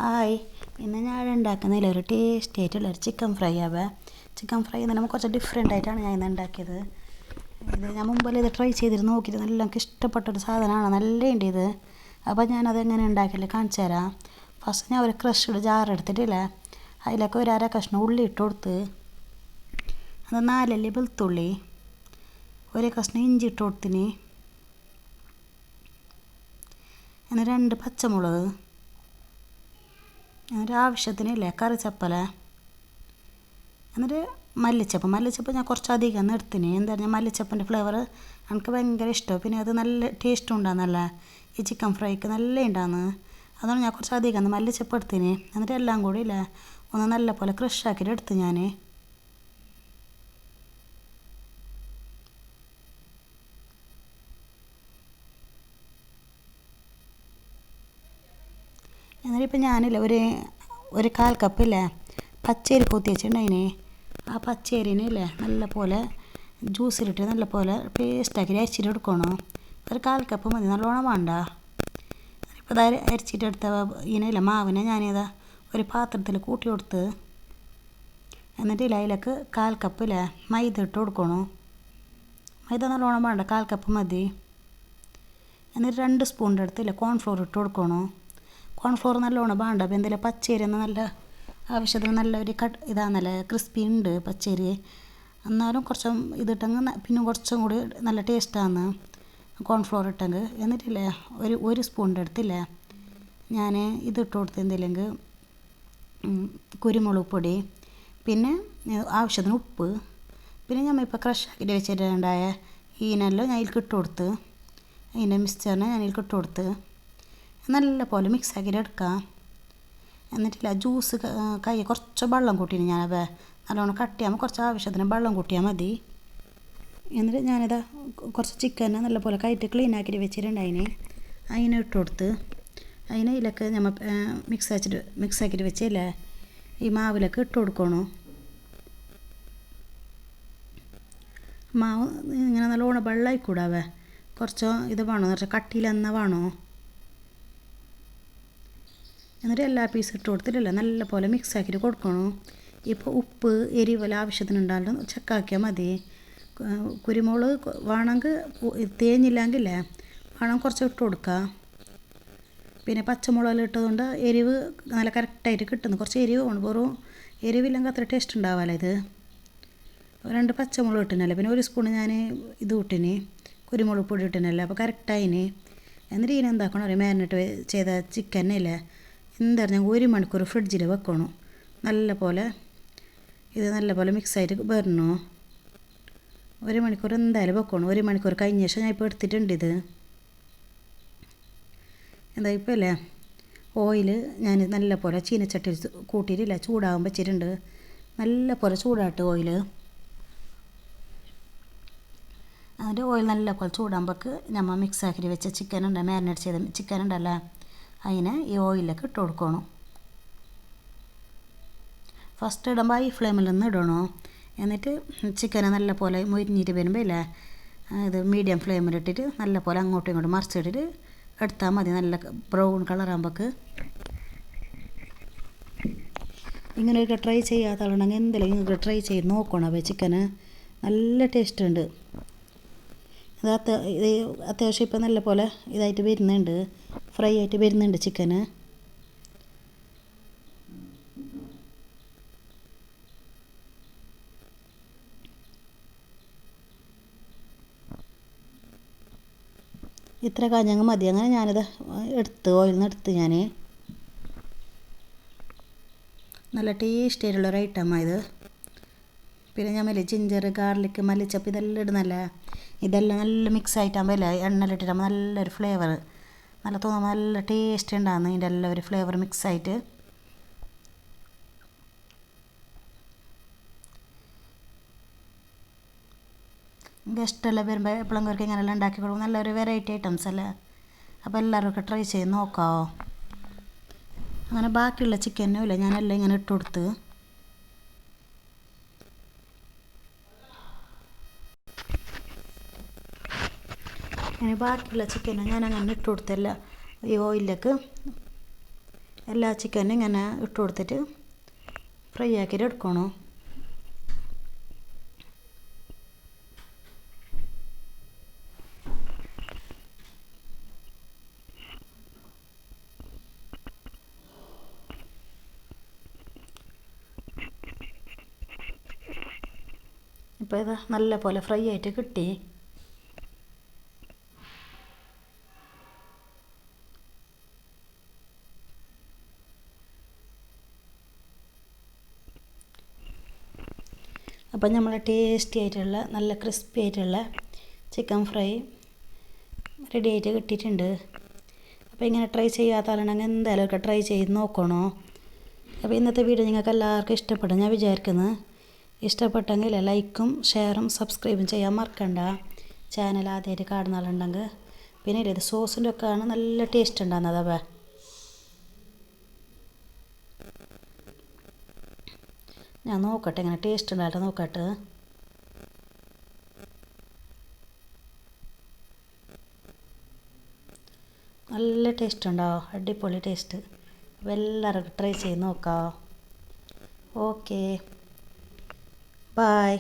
Hi, ഇന്ന് ഞാൻ ഉണ്ടാക്കുന്നതിൽ ഒരു ടേസ്റ്റി ആയിട്ടുള്ളൊരു ചിക്കൻ ഫ്രൈ ആവേ. ചിക്കൻ ഫ്രൈ എന്ന് നമുക്ക് കുറച്ച് ഡിഫറെൻ്റ് ആയിട്ടാണ് ഞാൻ ഇന്ന് ഉണ്ടാക്കിയത്. ഇത് ഞാൻ മുമ്പല്ലേ ഇത് ട്രൈ ചെയ്തിട്ട് നോക്കിയിട്ട് നല്ല എനിക്ക് ഇഷ്ടപ്പെട്ടൊരു സാധനമാണ്, നല്ല ഉണ്ട് ഇത്. അപ്പോൾ ഞാനത് എങ്ങനെ ഉണ്ടാക്കിയിട്ട് കാണിച്ചു തരാം. ഫസ്റ്റ് ഞാൻ ഒരു ക്രഷ്ഡ് ജാർ എടുത്തിട്ടില്ലേ, അതിലേക്ക് ഒരു അര കഷ്ണം ഉള്ളി ഇട്ട് കൊടുത്ത്, അത് 4 അല്ലി വെളുത്തുള്ളി, ഒരു കഷ്ണം ഇഞ്ചി ഇട്ട് കൊടുത്തിന്, അങ്ങനെ 2 പച്ചമുളക്, ഒരു ആവശ്യത്തിനില്ലേ കറിച്ചപ്പല, എന്നിട്ട് മല്ലിച്ചപ്പ് ഞാൻ കുറച്ചധികം എടുത്തിന്. എന്താ പറഞ്ഞാൽ മല്ലിച്ചപ്പിൻ്റെ ഫ്ലേവർ എനിക്ക് ഭയങ്കര ഇഷ്ടമാണ്. പിന്നെ അത് നല്ല ടേസ്റ്റും ഉണ്ടാകുന്നല്ല, ഈ ചിക്കൻ ഫ്രൈക്ക് നല്ല ഉണ്ടാകുന്നു. അതുകൊണ്ട് ഞാൻ കുറച്ചധികം മല്ലിച്ചപ്പ് എടുത്തിന്. എന്നിട്ട് എല്ലാം കൂടി ഇല്ലേ ഒന്ന് നല്ല പോലെ ക്രഷാക്കിയിട്ട് എടുത്ത് ഞാൻ. എന്നിട്ടിപ്പോൾ ഞാനില്ലേ ഒരു 1/4 കപ്പില്ലേ പച്ചരി കൊത്തി വെച്ചിട്ടുണ്ടായിന്. ആ പച്ചരിനില്ലേ നല്ല പോലെ ജ്യൂസിലിട്ട് നല്ല പോലെ പേസ്റ്റാക്കി അരിച്ചിട്ട് എടുക്കണം. ഒരു 1/4 കപ്പ് മതി, നല്ലോണം വേണ്ട. ഇപ്പോൾ അത് അരിച്ചിട്ടെടുത്ത ഇതിനില്ല മാവിനെ ഞാനിതാ ഒരു പാത്രത്തിൽ കൂട്ടി കൊടുത്ത്, എന്നിട്ട് അതിലേക്ക് 1/4 കപ്പില്ലേ മൈദ ഇട്ട് കൊടുക്കണം. മൈദ നല്ലോണം വേണ്ട, 1/4 കപ്പ് മതി. എന്നിട്ട് 2 സ്പൂണിൻ്റെ അടുത്തില്ല കോൺഫ്ലോർ ഇട്ട് കൊടുക്കണം. കോൺഫ്ലോർ നല്ലോണം വേണ്ട, അപ്പോൾ എന്തെങ്കിലും പച്ചരി എന്നാൽ നല്ല ആവശ്യത്തിന് നല്ല ഒരു ഇതാണല്ലേ, ക്രിസ്പി ഉണ്ട് പച്ചരി. എന്നാലും കുറച്ചും ഇതിട്ടെങ്കിൽ പിന്നെ കുറച്ചും കൂടി നല്ല ടേസ്റ്റാണ് കോൺഫ്ലോർ ഇട്ടെങ്കിൽ. എന്നിട്ടില്ലേ ഒരു സ്പൂണിൻ്റെ അടുത്തില്ലേ ഞാൻ ഇതിട്ട് കൊടുത്ത് എന്തില്ലെങ്കിൽ കുരുമുളക് പൊടി, പിന്നെ ആവശ്യത്തിന് ഉപ്പ്, പിന്നെ നമ്മൾ ഇപ്പോൾ ക്രഷാക്കിയിട്ട് വെച്ചിട്ടുണ്ടായ ഈനെല്ലാം ഞാൻ ഇതിൽ ഇട്ട് കൊടുത്ത്, അതിൻ്റെ മിക്സ്ചറിനെ ഞാൻ ഇതിൽ ഇട്ട് കൊടുത്ത് നല്ല പോലെ മിക്സാക്കിയിട്ട് എടുക്കാം. എന്നിട്ടില്ല ജ്യൂസ് കൈ കുറച്ച് വെള്ളം കൂട്ടിന് ഞാനത് നല്ലോണം കട്ടിയാകുമ്പോൾ കുറച്ച് ആവശ്യത്തിന് വെള്ളം കൂട്ടിയാൽ മതി. എന്നിട്ട് ഞാനിതാ കുറച്ച് ചിക്കനെ നല്ല പോലെ കൈറ്റ് ക്ലീൻ ആക്കിയിട്ട് വെച്ചിട്ടുണ്ടായിന്, അതിനെ ഇട്ട് കൊടുത്ത് അതിനെ ഇതിലൊക്കെ നമ്മൾ മിക്സാക്കിയിട്ട് വെച്ചില്ലേ ഈ മാവിലൊക്കെ ഇട്ട് കൊടുക്കണം. മാവ് ഇങ്ങനെ നല്ലോണം വെള്ളമായിക്കൂടാവേ, കുറച്ചോ ഇത് വേണോ കുറച്ച് കട്ടിയിലെന്ന വേണോ. എന്നിട്ട് എല്ലാ പീസും ഇട്ട് കൊടുത്തിട്ടില്ല നല്ല പോലെ മിക്സാക്കിയിട്ട് കൊടുക്കണം. ഇപ്പോൾ ഉപ്പ് എരിവെല്ലാം ആവശ്യത്തിനുണ്ടാകും ചെക്കാക്കിയാൽ മതി. കുരുമുളക് വേണമെങ്കിൽ തേഞ്ഞില്ലെങ്കിലേ വേണം കുറച്ച് ഇട്ട് കൊടുക്കുക. പിന്നെ പച്ചമുളകെല്ലാം ഇട്ടതുകൊണ്ട് എരിവ് നല്ല കറക്റ്റായിട്ട് കിട്ടുന്നു. കുറച്ച് എരിവ് വേണം, വെറും എരിവില്ലെങ്കിൽ അത്ര ടേസ്റ്റ് ഉണ്ടാവില്ല. ഇത് 2 പച്ചമുളക് ഇട്ടിനല്ലേ, പിന്നെ 1 സ്പൂൺ ഞാൻ ഇത് ഇട്ടിന് കുരുമുളക് പൊടി ഇട്ടിനല്ലേ, അപ്പോൾ കറക്റ്റായിന്. എന്നിട്ട് ഇതിനെന്താക്കണം, ഒരു മാരിനേറ്റ് ചെയ്ത ചിക്കനല്ലേ എന്താ പറഞ്ഞാൽ 1 മണിക്കൂർ ഫ്രിഡ്ജിൽ വെക്കണം. നല്ല പോലെ ഇത് നല്ല പോലെ മിക്സായിട്ട് വരണോ. 1 മണിക്കൂർ എന്തായാലും വെക്കണം. 1 മണിക്കൂർ കഴിഞ്ഞ ശേഷം ഞാൻ ഇപ്പോൾ എടുത്തിട്ടുണ്ട്. ഇത് എന്താ ഇപ്പോൾ അല്ലേ ഓയിൽ ഞാൻ നല്ല പോലെ ചീനച്ചട്ടി കൂട്ടിയിട്ടില്ല, ചൂടാകാൻ വെച്ചിട്ടുണ്ട്. നല്ല പോലെ ചൂടാട്ട് ഓയിൽ. അതിൻ്റെ ഓയിൽ നല്ല പോലെ ചൂടാകുമ്പോൾക്ക് നമ്മൾ മിക്സാക്കിയിട്ട് വെച്ച ചിക്കൻ ഉണ്ട്, മാരിനേറ്റ് ചെയ്ത ചിക്കൻ ഉണ്ടല്ലോ, അതിനെ ഈ ഓയിലൊക്കെ ഇട്ട് കൊടുക്കണം. ഫസ്റ്റ് ഇടുമ്പോൾ ഈ ഫ്ലെയിമിൽ നിന്ന് ഇടണോ. എന്നിട്ട് ചിക്കനെ നല്ല പോലെ മൊരിഞ്ഞിട്ട് വരുമ്പോൾ ഇല്ലേ ഇത് മീഡിയം ഫ്ലെയിമിലിട്ടിട്ട് നല്ല പോലെ അങ്ങോട്ടും ഇങ്ങോട്ടും മറിച്ചിട്ടിട്ട് എടുത്താൽ മതി. നല്ല ബ്രൗൺ കളറാകുമ്പോൾക്ക് ഇങ്ങനെയൊക്കെ ട്രൈ ചെയ്യാത്ത ആളുണ്ടെങ്കിൽ എന്തെങ്കിലും ഇങ്ങനെയൊക്കെ ട്രൈ ചെയ്ത് നോക്കണം. ചിക്കന് നല്ല ടേസ്റ്റ് ഉണ്ട്. ഇത് അത്യാവശ്യം ഇപ്പം നല്ല പോലെ ഇതായിട്ട് വരുന്നുണ്ട്, ഫ്രൈ ആയിട്ട് വരുന്നുണ്ട് ചിക്കന്. ഇത്ര കാഞ്ഞങ്ങ് മതി. അങ്ങനെ ഞാനിത് ഓയിൽ നിന്ന് എടുത്ത് ഞാൻ നല്ല ടേസ്റ്റ് ആയിട്ടുള്ളൊരു ഐറ്റമാണ് ഇത്. പിന്നെ ഞാൻ ജിഞ്ചർ ഗാർലിക് മല്ലിച്ചപ്പ് ഇതെല്ലാം ഇടുന്നല്ല, ഇതെല്ലാം നല്ല മിക്സ് ആയിട്ടാകുമ്പോൾ അല്ലേ എണ്ണയിലിട്ടിട്ടാകുമ്പോൾ നല്ലൊരു ഫ്ലേവർ നല്ല തോന്നുമ്പോൾ നല്ല ടേസ്റ്റ് ഉണ്ടാകുന്നു. ഇതിൻ്റെ എല്ലാം ഒരു ഫ്ലേവർ മിക്സായിട്ട് ഗസ്റ്റെല്ലാം വരുമ്പോൾ എപ്പോഴെങ്കിലും ഇങ്ങനെല്ലാം ഉണ്ടാക്കി കൊടുക്കും. നല്ലൊരു വെറൈറ്റി ഐറ്റംസ് അല്ലേ, അപ്പോൾ എല്ലാവരും ഒക്കെ ട്രൈ ചെയ്ത് നോക്കാമോ. അങ്ങനെ ബാക്കിയുള്ള ചിക്കനും ഇല്ല ഞാനെല്ലാം ഇങ്ങനെ ഇട്ട് കൊടുത്ത് അങ്ങനെ ബാക്കിയുള്ള ചിക്കനും ഞാൻ അങ്ങനെ ഇട്ട് കൊടുത്തല്ല ഈ ഓയിലേക്ക്. എല്ലാ ചിക്കനും ഇങ്ങനെ ഇട്ട് കൊടുത്തിട്ട് ഫ്രൈ ആക്കിയിട്ട് എടുക്കണം. ഇപ്പോൾ ഇത് നല്ല പോലെ ഫ്രൈ ആയിട്ട് കിട്ടി. അപ്പം നമ്മൾ ടേസ്റ്റി ആയിട്ടുള്ള നല്ല ക്രിസ്പി ആയിട്ടുള്ള ചിക്കൻ ഫ്രൈ റെഡി ആയിട്ട് കിട്ടിയിട്ടുണ്ട്. അപ്പോൾ ഇങ്ങനെ ട്രൈ ചെയ്യാത്ത ആളുണ്ടെങ്കിൽ എന്തായാലും ഒക്കെ ട്രൈ ചെയ്ത് നോക്കണോ. അപ്പോൾ ഇന്നത്തെ വീഡിയോ നിങ്ങൾക്ക് എല്ലാവർക്കും ഇഷ്ടപ്പെടും ഞാൻ വിചാരിക്കുന്നത്. ഇഷ്ടപ്പെട്ടെങ്കിൽ ലൈക്കും ഷെയറും സബ്സ്ക്രൈബും ചെയ്യാൻ മറക്കണ്ട. ചാനൽ ആദ്യമായിട്ട് കാണുന്ന ആളുണ്ടെങ്കിൽ. പിന്നെ ഇത് സോസിൻ്റെ ഒക്കെ ആണ് നല്ല ടേസ്റ്റ് ഉണ്ടാകുന്നത്. അപ്പോൾ ഞാൻ നോക്കട്ടെ എങ്ങനെ ടേസ്റ്റ് ഉണ്ടായിട്ട് നോക്കട്ടെ. നല്ല ടേസ്റ്റ് ഉണ്ടാവും, അടിപൊളി ടേസ്റ്റ്. അപ്പോൾ എല്ലാവരും ട്രൈ ചെയ്ത് നോക്കാം. Okay, bye.